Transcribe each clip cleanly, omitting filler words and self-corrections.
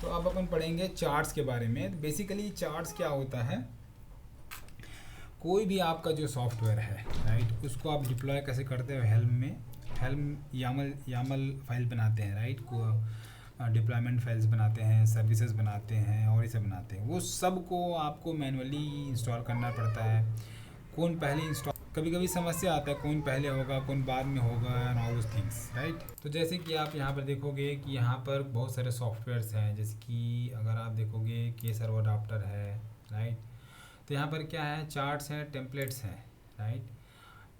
तो अब अपन पढ़ेंगे चार्ट्स के बारे में। बेसिकली चार्ट्स क्या होता है, कोई भी आपका जो सॉफ्टवेयर है राइट, उसको आप डिप्लॉय कैसे करते हो हेल्म में। हेल्म यामल फाइल बनाते हैं राइट, को डिप्लॉयमेंट फाइल्स बनाते हैं, सर्विसेज बनाते हैं और ये सब बनाते हैं। वो सब को आपको मैनुअली इंस्टॉल करना पड़ता है। कौन पहले इंस्टॉल, कभी कभी समस्या आता है कौन पहले होगा कौन बाद में होगा and all those things right. तो जैसे कि आप यहाँ पर देखोगे कि यहाँ पर बहुत सारे सॉफ्टवेयर्स हैं, जैसे कि अगर आप देखोगे के सर्वर अडाप्टर है राइट। तो यहाँ पर क्या है, चार्ट्स हैं, टेम्पलेट्स हैं राइट।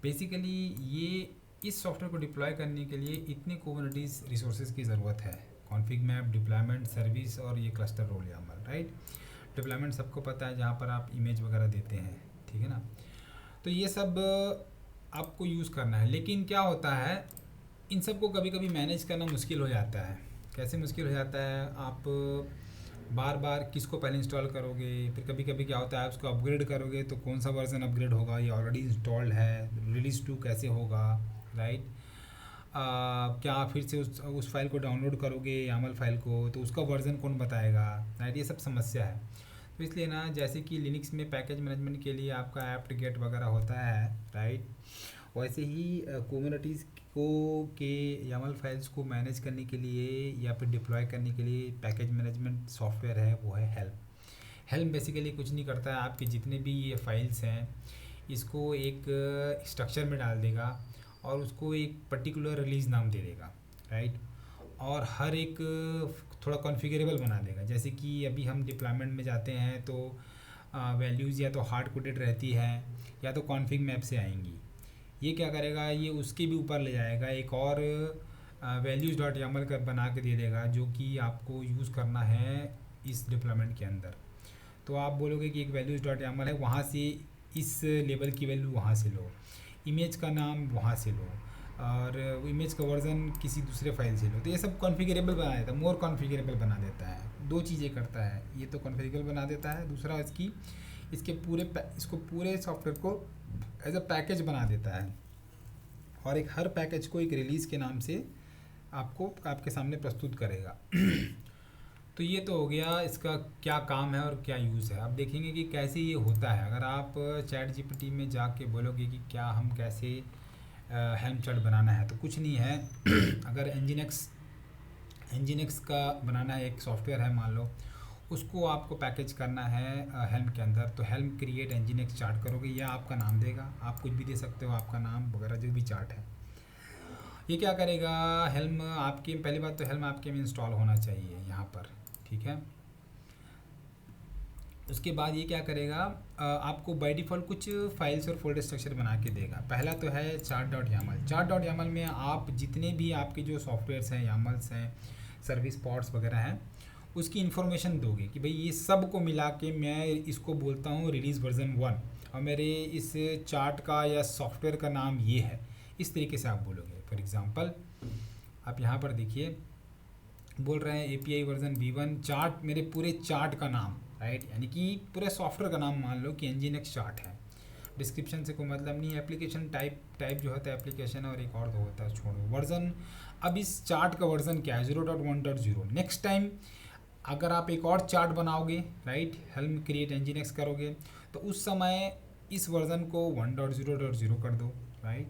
बेसिकली ये इस सॉफ्टवेयर को डिप्लॉय करने के लिए इतने कुबरनेटिस रिसोर्सेज की ज़रूरत है। कॉन्फिग मैप, डिप्लॉयमेंट, सर्विस और ये cluster role Yamala right. Deployment सबको पता है, जहाँ पर आप इमेज वगैरह देते हैं, ठीक है ना। तो ये सब आपको यूज़ करना है। लेकिन क्या होता है, इन सब को कभी कभी मैनेज करना मुश्किल हो जाता है। कैसे मुश्किल हो जाता है, आप बार बार किसको पहले इंस्टॉल करोगे, फिर कभी कभी क्या होता है आप उसको अपग्रेड करोगे तो कौन सा वर्जन अपग्रेड होगा, ये ऑलरेडी इंस्टॉल्ड है, रिलीज 2 कैसे होगा राइट। क्या फिर से उस फाइल को डाउनलोड करोगे यामल फाइल को, तो उसका वर्जन कौन बताएगा राइट। ये सब समस्या है। तो इसलिए ना, जैसे कि लिनक्स में पैकेज मैनेजमेंट के लिए आपका ऐप्ट गेट वगैरह होता है राइट, वैसे ही कुबरनेटिस को के यामल फाइल्स को मैनेज करने के लिए या फिर डिप्लॉय करने के लिए पैकेज मैनेजमेंट सॉफ्टवेयर है, वो है हेल्म। हेल्म बेसिकली कुछ नहीं करता है, आपके जितने भी ये फाइल्स हैं इसको एक स्ट्रक्चर में डाल देगा और उसको एक पर्टिकुलर रिलीज़ नाम दे देगा राइट। और हर एक थोड़ा कॉन्फ़िगरेबल बना देगा। जैसे कि अभी हम डिप्लॉयमेंट में जाते हैं तो वैल्यूज़ या तो हार्ड कोडेड रहती है या तो कॉन्फिग मैप से आएंगी। ये क्या करेगा, ये उसके भी ऊपर ले जाएगा, एक और वैल्यूज़ डॉट यामल कर बना के दे देगा जो कि आपको यूज़ करना है इस डिप्लॉयमेंट के अंदर। तो आप बोलोगे कि एक वैल्यूज़ डॉट यामल है, वहाँ से इस लेवल की वैल्यू वहाँ से लो, इमेज का नाम वहाँ से लो और इमेज का वर्जन किसी दूसरे फाइल से लो। तो ये सब कॉन्फ़िगरेबल बना देता है, मोर कॉन्फ़िगरेबल बना देता है। दो चीज़ें करता है, ये तो कॉन्फ़िगरेबल बना देता है, दूसरा इसको पूरे सॉफ्टवेयर को एज अ पैकेज बना देता है और एक हर पैकेज को एक रिलीज़ के नाम से आपके सामने प्रस्तुत करेगा। तो ये तो हो गया इसका क्या काम है और क्या यूज़ है। अब देखेंगे कि कैसे ये होता है। अगर आप चैट जीपीटी में जाके बोलोगे कि क्या हम कैसे हेल्म चार्ट बनाना है, तो कुछ नहीं है। अगर एनजीनिक्स का बनाना है, एक सॉफ्टवेयर है मान लो, उसको आपको पैकेज करना है हेल्म के अंदर, तो हेल्म क्रिएट एनजीनिक्स चार्ट करोगे, या आपका नाम देगा, आप कुछ भी दे सकते हो, आपका नाम वगैरह जो भी चार्ट है। ये क्या करेगा, हेल्म आपके, पहली बात तो हेल्म आपके में इंस्टॉल होना चाहिए यहाँ पर, ठीक है। उसके बाद ये क्या करेगा, आपको बाय डिफ़ॉल्ट कुछ फाइल्स और फोल्डर स्ट्रक्चर बना के देगा। पहला तो है chart dot Yamala. Chart dot Yamala में आप जितने भी आपके जो सॉफ्टवेयर्स हैं, यामल्स हैं, सर्विस पॉड्स वगैरह हैं, उसकी इन्फॉर्मेशन दोगे कि भाई ये सब को मिला के मैं इसको बोलता हूँ रिलीज़ वर्जन 1 और मेरे इस चार्ट का या सॉफ्टवेयर का नाम ये है। इस तरीके से आप बोलोगे। फॉर एग्ज़ाम्पल आप यहाँ पर देखिए, बोल रहे हैं API वर्जन V1 चार्ट, मेरे पूरे चार्ट का नाम राइट, यानी कि पूरे सॉफ्टवेयर का नाम मान लो कि एनजीनिक्स चार्ट है। डिस्क्रिप्शन से कोई मतलब नहीं है। एप्लीकेशन टाइप जो होता है एप्लीकेशन, और एक और तो होता है, छोड़ो वर्जन। अब इस चार्ट का वर्जन क्या है, 0.1.0। नेक्स्ट टाइम अगर आप एक और चार्ट बनाओगे राइट, हेल्म क्रिएट एनजीनिक्स करोगे, तो उस समय इस वर्जन को 1.0.0 कर दो राइट।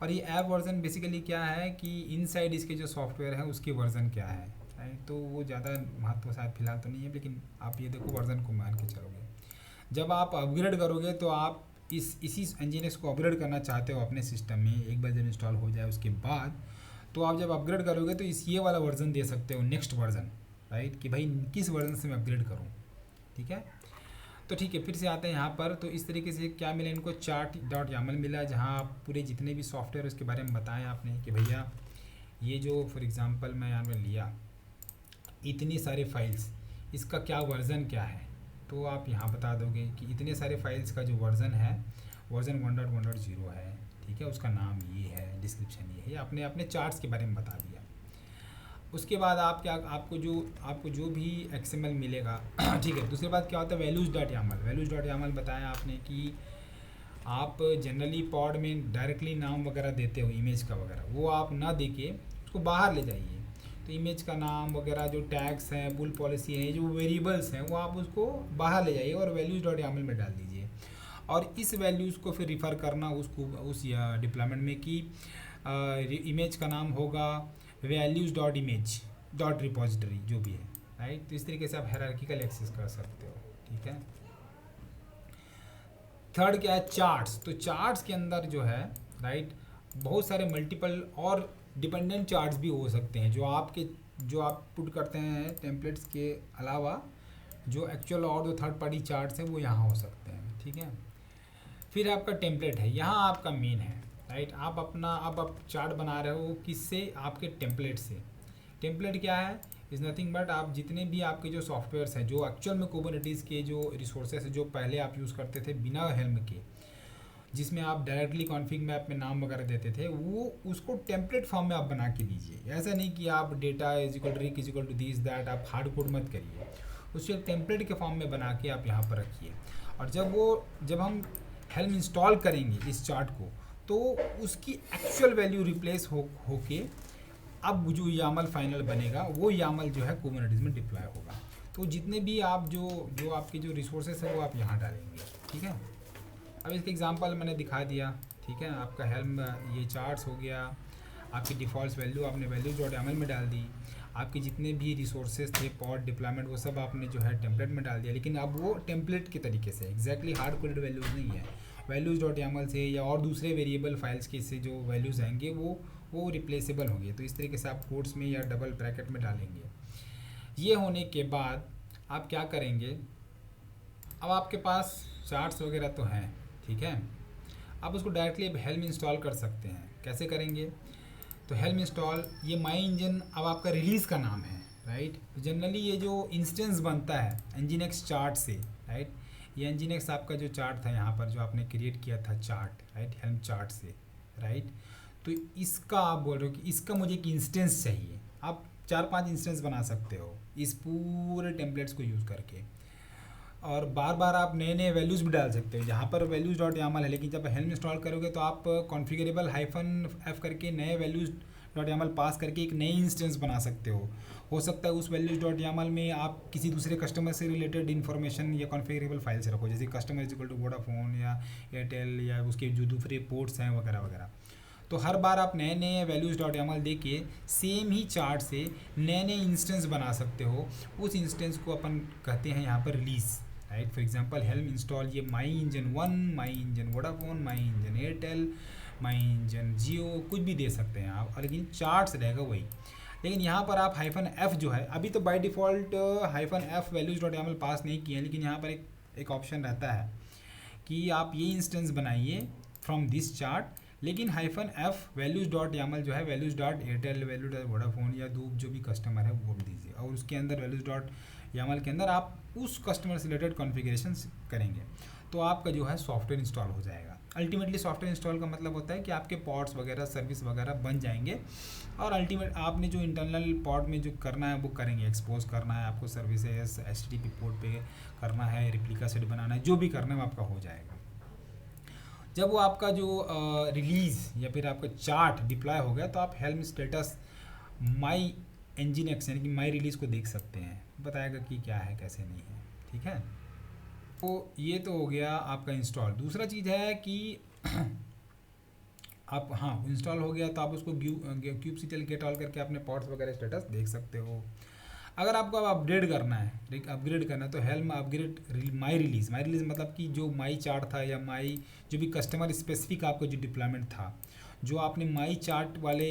और ये ऐप वर्जन बेसिकली क्या है कि इनसाइड इसके जो सॉफ्टवेयर है उसके वर्जन क्या है राइट। तो वो ज़्यादा महत्व शायद फिलहाल तो नहीं है, लेकिन आप ये देखो वर्जन को मान के चलोगे। जब आप अपग्रेड करोगे तो आप इसी एनजीनिक्स को अपग्रेड करना चाहते हो अपने सिस्टम में, एक बार जब इंस्टॉल हो जाए उसके बाद, तो आप जब अपग्रेड करोगे तो ये वाला वर्जन दे सकते हो, नेक्स्ट वर्जन राइट, कि भाई किस वर्जन से मैं अपग्रेड करूँ, ठीक है। तो ठीक है, फिर से आते हैं यहाँ पर। तो इस तरीके से क्या मिला इनको, चार्ट डॉट यामल मिला, जहाँ आप पूरे जितने भी सॉफ्टवेयर उसके बारे में बताएं आपने कि भैया ये जो फॉर एग्ज़ाम्पल मैं यहाँ पर लिया इतनी सारे फाइल्स, इसका क्या वर्ज़न क्या है, तो आप यहाँ बता दोगे कि इतने सारे फाइल्स का जो वर्ज़न है वर्ज़न 1.1.0 है, ठीक है, उसका नाम ये है, डिस्क्रिप्शन ये है। आपने अपने चार्ट्स के बारे में बता दिया। उसके बाद आप क्या, आपको जो भी XML मिलेगा ठीक है। दूसरी बात क्या होता है, वैल्यूज़ डॉट यामल बताया आपने कि आप जनरली पॉड में डायरेक्टली नाम वगैरह देते हो इमेज का वगैरह, वो आप ना देके उसको बाहर ले जाइए। तो तो इमेज का नाम वगैरह जो टैग्स हैं, बुल पॉलिसी है, जो वेरिएबल्स हैं, वो आप उसको बाहर ले जाइए और वैल्यूज डॉट यामल में डाल दीजिए। और इस वैल्यूज़ को फिर रिफ़र करना उसको उस डिप्लॉयमेंट में कि इमेज का नाम होगा values dot image dot repository जो भी है, राइट। तो इस तरीके से आप हायरार्किकल एक्सेस कर सकते हो, ठीक है। थर्ड क्या है, चार्ट्स। तो चार्ट्स के अंदर जो है, राइट, बहुत सारे मल्टीपल और डिपेंडेंट चार्ट्स भी हो सकते हैं जो आप पुट करते हैं टेम्पलेट्स के अलावा, जो एक्चुअल और जो थर्ड पार्टी चार्ट्स हैं वो यहाँ हो सकते हैं, ठीक है। फिर आपका टेम्पलेट है, यहाँ आपका मेन है, राइट। अब आप चार्ट बना रहे हो किससे, आपके टेम्पलेट से। टेम्पलेट क्या है, इज़ नथिंग बट आप जितने भी आपके जो सॉफ्टवेयर्स हैं, जो एक्चुअल में कुबरनेटिस के जो रिसोर्सेज है, जो पहले आप यूज़ करते थे बिना हेल्म के, जिसमें आप डायरेक्टली कॉन्फिग मैप में नाम वगैरह देते थे, वो उसको टेम्पलेट फॉर्म में आप बना के दीजिए। ऐसा नहीं कि आप data is equal to rick is equal to this that आप हार्ड कोड मत करिए, उसको एक टेम्पलेट के फॉर्म में बना के आप यहाँ पर रखिए। और जब हम हेल्म इंस्टॉल करेंगे इस चार्ट को, तो उसकी एक्चुअल वैल्यू रिप्लेस होके अब जो यामल फाइनल बनेगा वो यामल जो है कुबरनेटिस में डिप्लॉय होगा। तो जितने भी आप जो आपके जो रिसोर्सेस है वो आप यहाँ डालेंगे, ठीक है। अब इसका एग्जांपल मैंने दिखा दिया, ठीक है। आपका हेल्म ये चार्ट्स हो गया, आपकी डिफ़ॉल्ट वैल्यू आपने वैल्यू डॉट यामल में डाल दी, आपके जितने भी रिसोर्सेज थे पॉड डिप्लॉयमेंट वो सब आपने जो है टेम्पलेट में डाल दिया। लेकिन अब वो टेम्पलेट के तरीके से एग्जैक्टली हार्ड कोडेड वैल्यूज़ नहीं है, वैल्यूज डॉट यामल से या और दूसरे वेरिएबल फाइल्स के से जो वैल्यूज़ आएंगे वो रिप्लेसेबल होंगे। तो इस तरीके से आप कोट्स में या डबल ब्रैकेट में डालेंगे। ये होने के बाद आप क्या करेंगे, अब आपके पास चार्ट्स वगैरह तो हैं, ठीक है। आप उसको डायरेक्टली अब हेल्म इंस्टॉल कर सकते हैं। कैसे करेंगे, तो हेल्म इंस्टॉल, ये माई इंजन अब आपका रिलीज़ का नाम है, राइट। जनरली ये जो इंस्टेंस बनता है एनजीनेक्स चार्ट से, राइट, ये एनजीनेक्स आपका जो चार्ट था यहाँ पर जो आपने क्रिएट किया था चार्ट, राइट, हेल्म चार्ट से, राइट। तो इसका आप बोल रहे हो कि इसका मुझे एक इंस्टेंस चाहिए। आप 4-5 इंस्टेंस बना सकते हो इस पूरे टेम्पलेट्स को यूज़ करके, और बार बार आप नए नए वैल्यूज़ भी डाल सकते हो। जहाँ पर वैल्यूज़ डॉट यामल है, लेकिन जब हेल्म इंस्टॉल करोगे तो आप कॉन्फ़िगरेबल -f करके नए वैल्यूज़ डॉट यामल पास करके एक नई इंस्टेंस बना सकते हो सकता है उस वैल्यूज़ डॉट यामल में आप किसी दूसरे कस्टमर से रिलेटेड इन्फॉर्मेशन या कॉन्फ़िगरेबल फाइल्स रखो, जैसे customer is equal to Vodafone या एयरटेल या उसके जो दूसरे पोर्ट्स हैं वगैरह वगैरह। तो हर बार आप नए नए वैल्यूज़ डॉट यामल दे के सेम ही चार्ट से नए नए इंस्टेंस बना सकते हो। उस इंस्टेंस को अपन कहते हैं यहाँ पर release, right. For example helm install ये माई इंजन 1, माई इंजन वोडाफोन, माई इंजन एयरटेल, माई इंजन जियो, कुछ भी दे सकते हैं आप, और लेकिन चार्ट्स रहेगा वही। लेकिन यहाँ पर आप -f जो है, अभी तो by default -f values dot yaml pass नहीं किए हैं, लेकिन यहाँ पर एक ऑप्शन रहता है कि आप ये इंस्टेंस बनाइए फ्रॉम दिस चार्ट, लेकिन -f वैल्यूज़ डॉट यामल जो है values dot Airtel, value dot Vodafone या जो भी कस्टमर है वो भी दीजिए, और उसके अंदर वैल्यूज़ डॉट यामल के अंदर आप उस कस्टमर से रिलेटेड कॉन्फ़िगरेशन करेंगे, तो आपका जो है सॉफ्टवेयर इंस्टॉल हो जाएगा। अल्टीमेटली सॉफ्टवेयर इंस्टॉल का मतलब होता है कि आपके पॉड्स वगैरह सर्विस वगैरह बन जाएंगे, और अल्टीमेट आपने जो इंटरनल पॉड में जो करना है वो करेंगे, एक्सपोज करना है आपको सर्विसेज, HTTP पोर्ट पे करना है, रिप्लिका सेट बनाना है, जो भी करना है वो आपका हो जाएगा। जब वो आपका जो रिलीज़ या फिर आपका चार्ट डिप्लॉय हो गया, तो आप हेल्म स्टेटस माई एनजीनेक्स यानी कि माई रिलीज़ को देख सकते हैं, बताएगा कि क्या है कैसे नहीं है, ठीक है। तो ये तो हो गया आपका इंस्टॉल। दूसरा चीज़ है कि आप इंस्टॉल हो गया तो आप उसको kubectl गेट ऑल करके अपने पॉड्स वगैरह स्टेटस देख सकते हो। अगर आपको अब अपग्रेड करना है तो हेल्म अपग्रेड माई रिलीज़ मतलब कि जो माई चार्ट था या माई जो भी कस्टमर स्पेसिफिक आपका जो डिप्लॉयमेंट था, जो आपने माई चार्ट वाले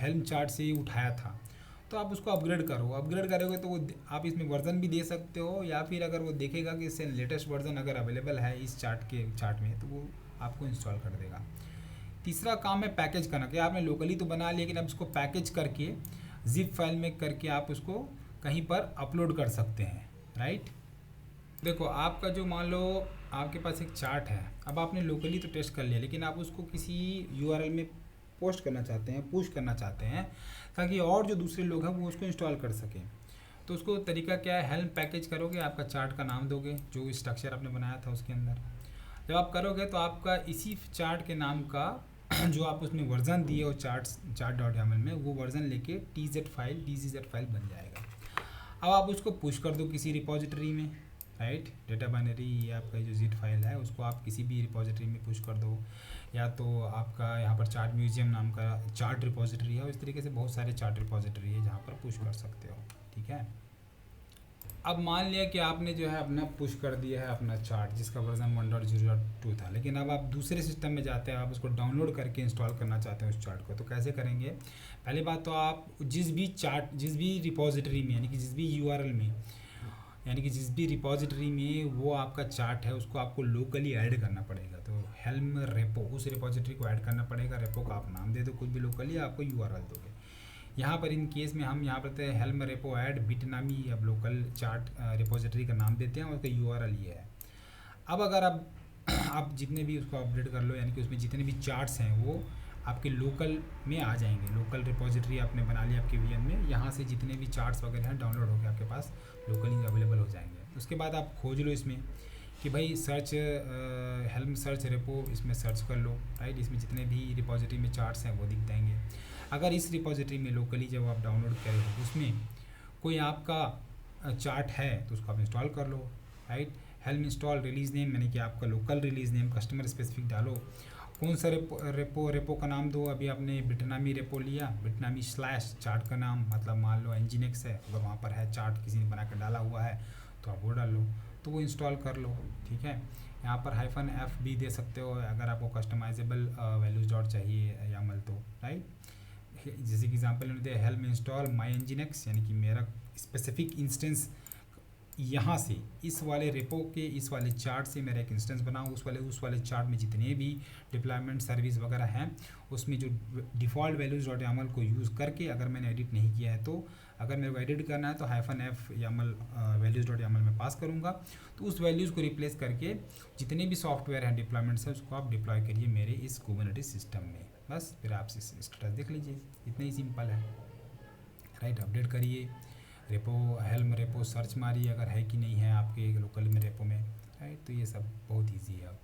हेल्म चार्ट से उठाया था, तो आप उसको अपग्रेड करोगे तो वो आप इसमें वर्जन भी दे सकते हो, या फिर अगर वो देखेगा कि इससे लेटेस्ट वर्जन अगर अवेलेबल है इस चार्ट में तो वो आपको इंस्टॉल कर देगा। तीसरा काम है पैकेज करना, कि आपने लोकली तो बना लिया, लेकिन अब इसको पैकेज करके जिप फाइल में करके आप उसको कहीं पर अपलोड कर सकते हैं, राइट। देखो आपका जो मान लो आपके पास एक चार्ट है, अब आपने लोकली तो टेस्ट कर लिया, लेकिन आप उसको किसी URL में पोस्ट करना चाहते हैं, पुश करना चाहते हैं, ताकि और जो दूसरे लोग हैं वो उसको इंस्टॉल कर सकें। तो उसको तरीका क्या है, हेल्म पैकेज करोगे, आपका चार्ट का नाम दोगे जो स्ट्रक्चर आपने बनाया था उसके अंदर। जब आप करोगे तो आपका इसी चार्ट के नाम का जो आप उसमें वर्जन दिए हो चार्ट डॉट यामल में, वो वर्जन लेके DZ फाइल बन जाएगा। अब आप उसको पुश कर दो किसी रिपोजिटरी में, राइट। डेटा बाइनरी या आपका जो जिट फाइल है उसको आप किसी भी रिपोजिटरी में पुश कर दो, या तो आपका यहाँ पर चार्ट म्यूजियम नाम का चार्ट रिपोजिटरी है, इस तरीके से बहुत सारे चार्ट रिपोजिटरी है जहाँ पर पुश कर सकते हो, ठीक है। अब मान लिया कि आपने जो है अपना पुश कर दिया है अपना चार्ट जिसका वर्जन 1.0.2 था, लेकिन अब आप दूसरे सिस्टम में जाते हैं, आप उसको डाउनलोड करके इंस्टॉल करना चाहते हैं उस चार्ट को, तो कैसे करेंगे? पहली बात तो आप जिस भी रिपोजिटरी में, यानी कि जिस भी यूआरएल में, यानी कि जिस भी रिपोजिटरी में वो आपका चार्ट है उसको आपको लोकली ऐड करना पड़ेगा। तो हेल्म रेपो उस रिपोजिटरी को ऐड करना पड़ेगा। रेपो का आप नाम दे दो कुछ भी लोकली, आपको यूआरएल दोगे। यहाँ पर इन केस में हम यहाँ पर हेल्म रेपो ऐड बिटनामी अब लोकल चार्ट रिपोजिटरी का नाम देते हैं और उसका यूआरएल ये है। अब अगर आप जितने भी उसको अपडेट कर लो, यानी कि उसमें जितने भी चार्ट्स हैं वो आपके लोकल में आ जाएंगे। लोकल रिपोजिटरी आपने बना लिया आपके वीएम में, यहाँ से जितने भी चार्ट्स वगैरह हैं डाउनलोड होकर आपके पास लोकली अवेलेबल हो जाएंगे। उसके बाद आप खोज लो इसमें कि भाई सर्च हेल्म सर्च रेपो, इसमें सर्च कर लो, राइट। इसमें जितने भी रिपोजिटरी में चार्ट्स हैं वो दिख जाएंगे। अगर इस रिपोजिटरी में लोकली जब आप डाउनलोड करें हो उसमें कोई आपका चार्ट है तो उसको आप इंस्टॉल कर लो, right. Helm install release name, यानी कि आपका local release name customer specific डालो। कौन सा रेपो का नाम दो? अभी आपने बिटनामी रेपो लिया, बिटनामी स्लैश चार्ट का नाम, मतलब मान लो एनजीनेक्स है, अगर वहाँ पर है चार्ट किसी ने बना कर डाला हुआ है तो आप वो डाल लो, तो वो इंस्टॉल कर लो, ठीक है। यहाँ पर -f भी दे सकते हो अगर आपको कस्टमाइजेबल वैल्यूज डॉट चाहिए यामल तो, राइट। जैसे कि एग्जांपल में दे हेल्म इंस्टॉल माई एनजीनेक्स, यानी कि मेरा स्पेसिफिक इंस्टेंस यहाँ से इस वाले रेपो के इस वाले चार्ट से मेरा एक इंस्टेंस बनाऊँ, उस वाले चार्ट में जितने भी डिप्लॉयमेंट सर्विस वगैरह हैं उसमें जो डिफ़ॉल्ट वैल्यूज डॉट यामल को यूज़ करके, अगर मैंने एडिट नहीं किया है तो अगर मेरे को एडिट करना है तो -f Yamala values dot Yamala में पास करूँगा, तो उस वैल्यूज़ को रिप्लेस करके जितने भी सॉफ्टवेयर हैं डिप्लॉयमेंट्स है उसको आप डिप्लॉय करिए मेरे इस कुबरनेटिस सिस्टम में। बस फिर आप स्टेटस देख लीजिए, इतना ही सिंपल है, राइट। अपडेट करिए, रेपो हेल्म रेपो सर्च मारिए अगर है कि नहीं है आपके लोकल में रेपो में, राइट। तो ये सब बहुत ईजी है।